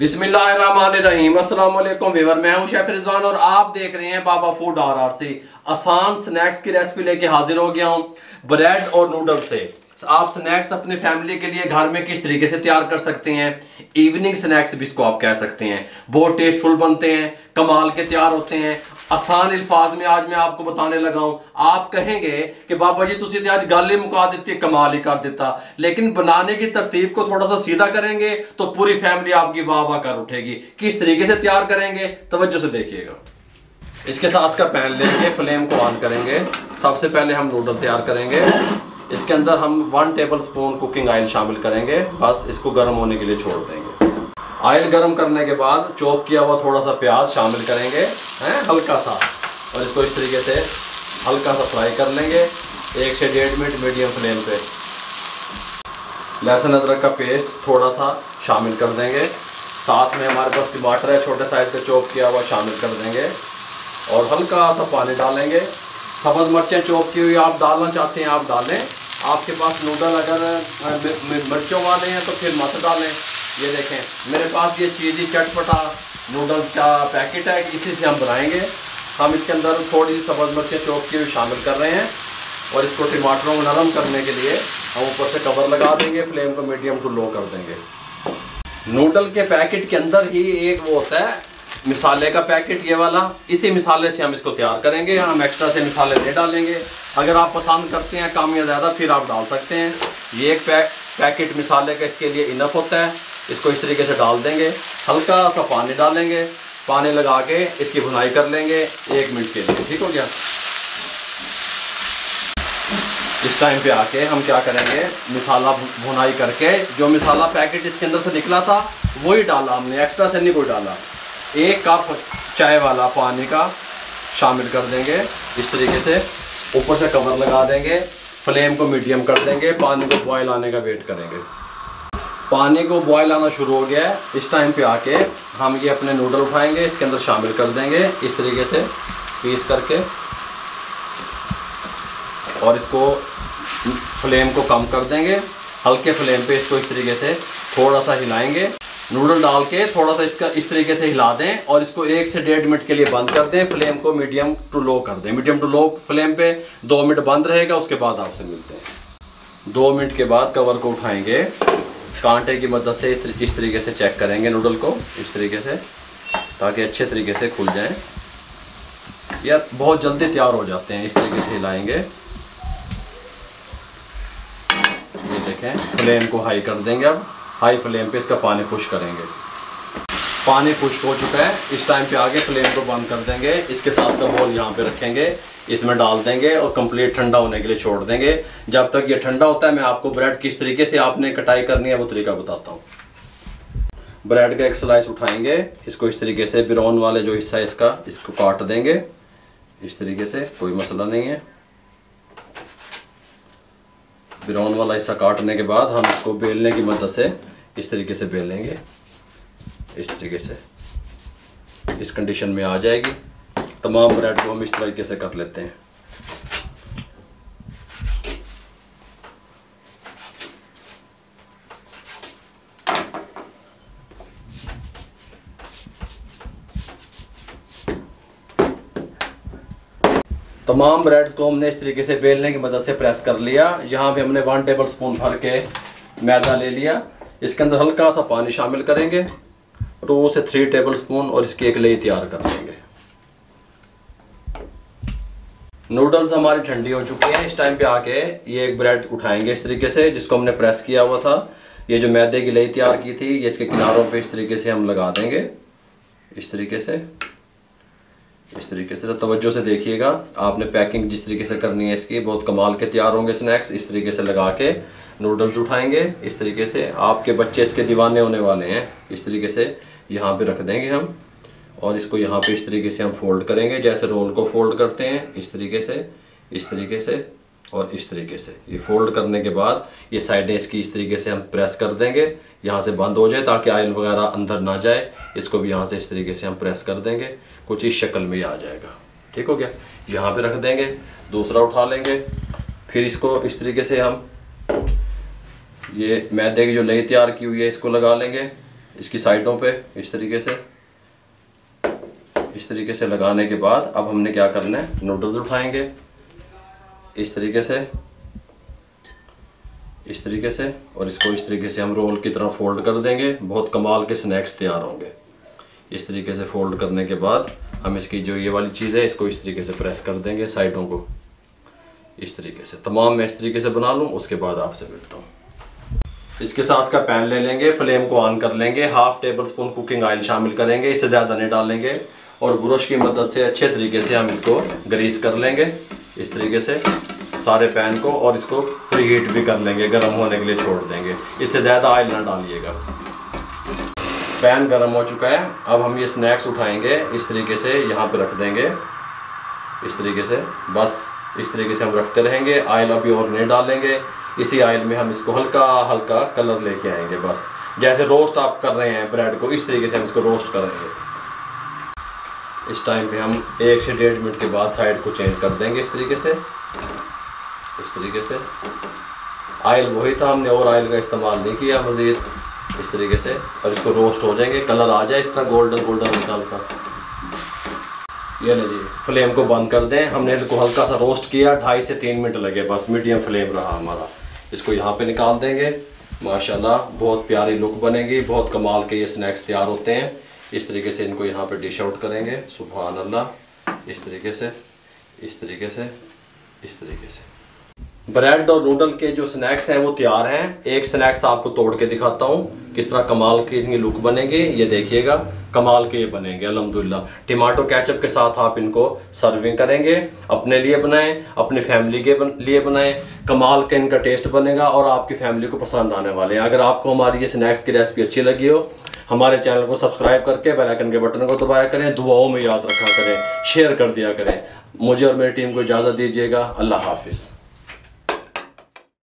बिस्मिल्लाहिर्रहमानिर्रहीम। अस्सलाम वालेकुम व्यूअर, मैं हूं शेफ रिजवान और आप देख रहे हैं बाबा फूड RRC। आसान स्नैक्स की रेसिपी लेके हाजिर हो गया हूं ब्रेड और नूडल्स से। आप स्नैक्स अपनी फैमिली के लिए घर में किस तरीके से तैयार कर सकते हैं, इवनिंग स्नैक्स भी इसको आप कह सकते हैं। बहुत टेस्टफुल बनते हैं, कमाल के तैयार होते हैं। आसान अल्फाज में आज मैं आपको बताने लगा हूं। आप कहेंगे कि बाबा जी तुसी आज गल ही मुका देती, कमाल ही कर देता, लेकिन बनाने की तरतीब को थोड़ा सा सीधा करेंगे तो पूरी फैमिली आपकी वाह वाह कर उठेगी। किस तरीके से तैयार करेंगे तवज्जो से देखिएगा। इसके साथ का पैन लेंगे, फ्लेम को ऑन करेंगे। सबसे पहले हम नूडल तैयार करेंगे। इसके अंदर हम 1 टेबल स्पून कुकिंग ऑयल शामिल करेंगे। बस इसको गर्म होने के लिए छोड़ देंगे। ऑयल गर्म करने के बाद चॉप किया हुआ थोड़ा सा प्याज शामिल करेंगे, हल्का सा, और इसको इस तरीके से हल्का सा फ्राई कर लेंगे 1 से 1.5 मिनट मीडियम फ्लेम पे। लहसुन अदरक का पेस्ट थोड़ा सा शामिल कर देंगे। साथ में हमारे पास टमाटर है छोटे साइज का चॉप किया हुआ, शामिल कर देंगे और हल्का सा पानी डालेंगे। सब्ज़ मिर्चें चॉप की हुई आप डालना चाहते हैं आप डालें। आपके पास नूडल अगर मिर्चों वाले हैं तो फिर मत डालें। ये देखें मेरे पास ये चीज़ी चटपटा नूडल्स का पैकेट है, इसी से हम बनाएंगे। हम इसके अंदर थोड़ी सी सब्ज़ मिर्चें चॉप की हुई शामिल कर रहे हैं और इसको टमाटरों को नरम करने के लिए हम ऊपर से कवर लगा देंगे। फ्लेम को मीडियम टू लो कर देंगे। नूडल के पैकेट के अंदर ही एक वो होता है मिसाले का पैकेट, ये वाला, इसी मिसाले से हम इसको तैयार करेंगे। हम एक्स्ट्रा से मिसाले नहीं डालेंगे। अगर आप पसंद करते हैं कम या ज़्यादा फिर आप डाल सकते हैं। ये एक पैकेट मिसाले का इसके लिए इनफ होता है। इसको इस तरीके से डाल देंगे, हल्का सा पानी डालेंगे, पानी लगा के इसकी भुनाई कर लेंगे 1 मिनट के लिए। ठीक हो गया। इस टाइम पे आके हम क्या करेंगे, मिसाला भुनाई करके जो मिसाला पैकेट इसके अंदर से निकला था वही डाला हमने, एक्स्ट्रा से नहीं कोई डाला। 1 कप चाय वाला पानी का शामिल कर देंगे इस तरीके से। ऊपर से कवर लगा देंगे, फ्लेम को मीडियम कर देंगे। पानी को बॉयल आने का वेट करेंगे। पानी को बॉयल आना शुरू हो गया है। इस टाइम पे आके हम ये अपने नूडल उठाएंगे, इसके अंदर शामिल कर देंगे इस तरीके से पीस करके, और इसको फ्लेम को कम कर देंगे। हल्के फ्लेम पे इसको इस तरीके से थोड़ा सा हिलाएंगे। नूडल डाल के थोड़ा सा इसका इस तरीके से हिला दें और इसको 1 से 1.5 मिनट के लिए बंद कर दें। फ्लेम को मीडियम टू लो कर दें। मीडियम टू लो फ्लेम पे 2 मिनट बंद रहेगा। उसके बाद आपसे मिलते हैं। 2 मिनट के बाद कवर को उठाएंगे, कांटे की मदद से इस तरीके से चेक करेंगे नूडल को इस तरीके से, ताकि अच्छे तरीके से खुल जाएं। यार बहुत जल्दी तैयार हो जाते हैं। इस तरीके से हिलाएंगे। ये देखें, फ्लेम को हाई कर देंगे। अब हाई फ्लेम पे इसका पानी खुश करेंगे। पानी खुश्क हो चुका है। इस टाइम पे आगे फ्लेम को बंद कर देंगे। इसके साथ का बॉल यहाँ पे रखेंगे, इसमें डाल देंगे और कंप्लीट ठंडा होने के लिए छोड़ देंगे। जब तक ये ठंडा होता है मैं आपको ब्रेड किस तरीके से आपने कटाई करनी है वो तरीका बताता हूँ। ब्रेड का एक स्लाइस उठाएंगे, इसको इस तरीके से ब्राउन वाले जो हिस्सा है इसको काट देंगे इस तरीके से, कोई मसला नहीं है। ब्राउन वाला हिस्सा काटने के बाद हम इसको बेलने की मदद से इस तरीके से बेलेंगे। इस तरीके से इस कंडीशन में आ जाएगी। तमाम ब्रेड को हम इस तरीके से कर लेते हैं। तमाम ब्रेड्स को हमने इस तरीके से बेलने की मदद से प्रेस कर लिया। यहाँ पे हमने 1 टेबल स्पून भर के मैदा ले लिया। इसके अंदर हल्का सा पानी शामिल करेंगे 2 से 3 टेबल स्पून, और इसकी एक लेयर तैयार कर लेंगे। नूडल्स हमारी ठंडी हो चुकी हैं। इस टाइम पे आके ये एक ब्रेड उठाएंगे इस तरीके से, जिसको हमने प्रेस किया हुआ था। ये जो मैदे की लेयर तैयार की थी ये इसके किनारों पे इस तरीके से हम लगा देंगे इस तरीके से। इस तरीके से तवज्जो से देखिएगा। आपने पैकिंग जिस तरीके से करनी है इसकी, बहुत कमाल के तैयार होंगे स्नैक्स। इस तरीके से लगा के नूडल्स उठाएंगे इस तरीके से। आपके बच्चे इसके दीवाने होने वाले हैं। इस तरीके से यहाँ पे रख देंगे हम, और इसको यहाँ पे इस तरीके से हम फोल्ड करेंगे जैसे रोल को फोल्ड करते हैं इस तरीके से, इस तरीके से और इस तरीके से। ये फोल्ड करने के बाद ये साइडें इसकी इस तरीके से हम प्रेस कर देंगे, यहाँ से बंद हो जाए ताकि ऑयल वगैरह अंदर ना जाए। इसको भी यहाँ से इस तरीके से हम प्रेस कर देंगे, कुछ इस शक्ल में आ जाएगा। ठीक हो गया। यहाँ पे रख देंगे। दूसरा उठा लेंगे, फिर इसको इस तरीके से हम ये मैदे की जो लेयर तैयार की हुई है इसको लगा लेंगे इसकी साइडों पे इस तरीके से लगाने के बाद अब हमने क्या करना है, नूडल्स उठाएंगे इस तरीके से और इसको इस तरीके से हम रोल की तरह फोल्ड कर देंगे। बहुत कमाल के स्नैक्स तैयार होंगे। इस तरीके से फोल्ड करने के बाद हम इसकी जो ये वाली चीज़ है इसको इस तरीके से प्रेस कर देंगे साइडों को इस तरीके से। तमाम मैं इस तरीके से बना लूँ, उसके बाद आपसे मिलता हूँ। इसके साथ का पैन ले लेंगे, फ्लेम को ऑन कर लेंगे, 1/2 टेबल स्पून कुकिंग ऑयल शामिल करेंगे, इससे ज़्यादा नहीं डालेंगे और ब्रश की मदद से अच्छे तरीके से हम इसको ग्रीस कर लेंगे इस तरीके से सारे पैन को, और इसको प्री हीट भी कर लेंगे, गर्म होने के लिए छोड़ देंगे। इससे ज़्यादा ऑयल ना डालिएगा। पैन गर्म हो चुका है। अब हम ये स्नैक्स उठाएंगे इस तरीके से, यहाँ पे रख देंगे इस तरीके से। बस इस तरीके से हम रखते रहेंगे, ऑयल अभी और नहीं डालेंगे। इसी ऑयल में हम इसको हल्का हल्का कलर लेके आएंगे। बस जैसे रोस्ट आप कर रहे हैं ब्रेड को, इस तरीके से हम इसको रोस्ट करेंगे। इस टाइम पे हम 1 से 1.5 मिनट के बाद साइड को चेंज कर देंगे इस तरीके से। ऑयल वही था, हमने और ऑयल का इस्तेमाल नहीं किया मज़ीद। इस तरीके से और इसको रोस्ट हो जाएंगे, कलर आ जाए इस तरह गोल्डन गोल्डन निकाल का। ये ले जी, फ्लेम को बंद कर दें। हमने इसको हल्का सा रोस्ट किया, 2.5 से 3 मिनट लगे, बस मीडियम फ्लेम रहा हमारा। इसको यहाँ पे निकाल देंगे। माशाल्लाह बहुत प्यारी लुक बनेगी, बहुत कमाल के ये स्नैक्स तैयार होते हैं। इस तरीके से इनको यहाँ पे डिश आउट करेंगे। सुभान अल्लाह। इस तरीके से ब्रेड और नूडल के जो स्नैक्स हैं वो तैयार हैं। एक स्नैक्स आपको तोड़ के दिखाता हूँ किस तरह कमाल की इनकी लुक बनेगी। ये देखिएगा, कमाल के ये बनेंगे अल्हम्दुलिल्लाह। टमाटो केचप के साथ आप इनको सर्विंग करेंगे, अपने लिए बनाएं, अपनी फैमिली के लिए बनाएं। कमाल का इनका टेस्ट बनेगा और आपकी फैमिली को पसंद आने वाले हैं। अगर आपको हमारी ये स्नैक्स की रेसिपी अच्छी लगी हो, हमारे चैनल को सब्सक्राइब करके बेल आइकन के बटन को दबाया करें, दुआओं में याद रखा करें, शेयर कर दिया करें। मुझे और मेरी टीम को इजाज़त दीजिएगा। अल्लाह हाफिज़।